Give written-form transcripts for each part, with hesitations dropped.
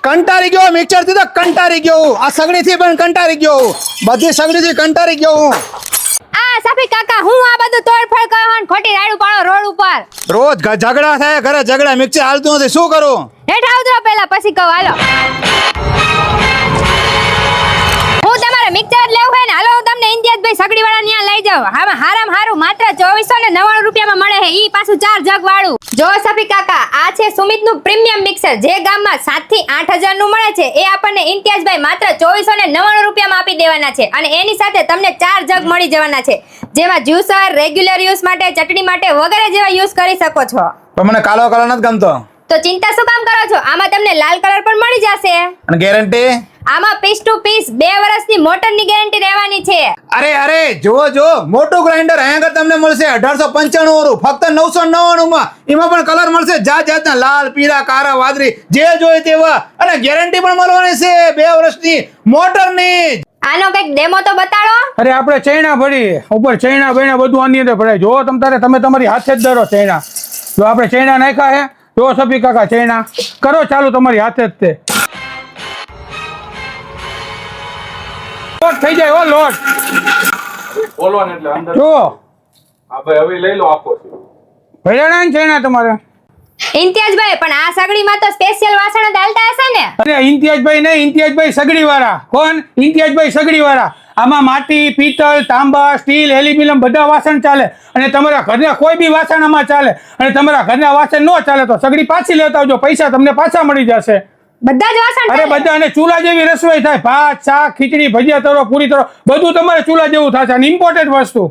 કંટારી ગયો મિક્સર થી તો કંટારી ગયો આ સગડી થી પણ કંટારી ગયો બધી સગડી થી કંટારી ગયો આ સફી કાકા હું આ બધું તોડફોડ કરો ને ખોટી રાડું પાડો રોડ ઉપર રોજ ઝઘડા થાય ઘરે ઝઘડા મિક્સર હાલતું નથી શું કરું હેઠ આવજો પહેલા પછી કહું હાલો હું તમારે મિક્સર જ લેવું હોય ને હાલો હું તમને ઇન્તિયાઝભાઈ સગડીવાળા ત્યાં લઈ જાઉં હામાં હારામ હારું માત્ર 2499 રૂપિયામાં મળે છે ઈ પાછું 4 જગ વાળું જો સફી કાકા આ છે સુમિતનું પ્રીમિયમ મિક્સર જે ગામમાં 7 થી 8000 નું મળે છે એ આપણને ઇન્તિયાઝભાઈ માત્ર 2499 રૂપિયામાં આપી દેવાના છે અને એની સાથે તમને 4 જગ મળી જવાના છે જેમાં જ્યુસર રેગ્યુલર યુઝ માટે ચટણી માટે વગેરે જેવા યુઝ કરી શકો છો પણ મને કાલો કલર નથી ગમતો તો ચિંતા શું કામ કરો છો આમાં તમને લાલ કલર પણ મળી જશે અને ગેરંટી આમાં પીસ ટુ પીસ 2 વર્ષની મોટરની ગેરંટી રહેવાની છે અરે જો મોટું ગ્રાઇન્ડર અહીંયા તમને મળશે 1895 વાળું ફક્ત 999 માં એમાં પણ કલર મળશે જાતના લાલ પીળા કાળા વાદળી જે જોઈએ તેવા અને ગેરંટી પણ મળવાની છે 2 વર્ષની મોટરની આનો કઈક ડેમો તો બતાડો અરે આપણે ચૈણા ભરી ઉપર ચૈણા બૈણા બધું આની અંદર ભરાય જો તમે તમારી હાથે જ દરો ચૈણા જો આપણે ચૈણા નાખ્યા હે જો સફી કાકા ચૈણા કરો ચાલુ તમારી હાથે જ તે લોટ થઈ જાય હો લોટ બોલવા ને એટલે અંદર જો હા ભાઈ હવે લઈ લો આપો છો ભર્યા ને ચૈણા તમારે ઇન્તિયાઝભાઈ પણ આ સગડીમાં તો સ્પેશિયલ વાસણ જ હાલતા હશે ને અરે ઇન્તિયાઝભાઈ નહીં ઇન્તિયાઝભાઈ સગડી વાળા કોણ ઇન્તિયાઝભાઈ સગડી વાળા આમાં માટી પિત્તળ તાંબા સ્ટીલ એલ્યુમિનિયમ બધા વાસણ ચાલે અને તમારા ઘરના કોઈ બી વાસણ આમાં ચાલે અને તમારા ઘરના વાસણ ન ચાલે તો સગડી પાછી લેતા આવજો પૈસા તમને પાછા મળી જશે બધા જ વાસણ અરે ચાલે? બધા અને ચૂલા જેવી રસોઈ થાય ભાત શાક ખીચડી ભજીયા તરો પૂરી તરો બધું તમારે ચૂલા જેવું થશે અને ઇમ્પોર્ટન્ટ વસ્તુ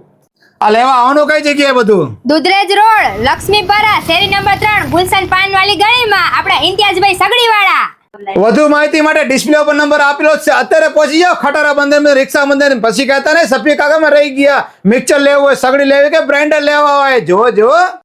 આ લેવા આવવાનું કઈ જગ્યાએ બધું દુધરેજ રોડ લક્ષ્મીપરા શેરી નંબર 3 ગુલશન પાનવાળી ગળીમાં આપણા ઇન્તિયાઝભાઈ સગડીવાળા વધુ માહિતી માટે ડિસ્પ્લે ઉપર નંબર આપેલો છે અત્યારે પહોંચી જાઓ ખટારા બંદર રિક્ષા બંદર પછી કહેતા ને સફી કાકામાં રહી ગયા મિક્સર લેવું હોય સગડી લેવી કે બ્રાઇન્ડર લેવા હોય જો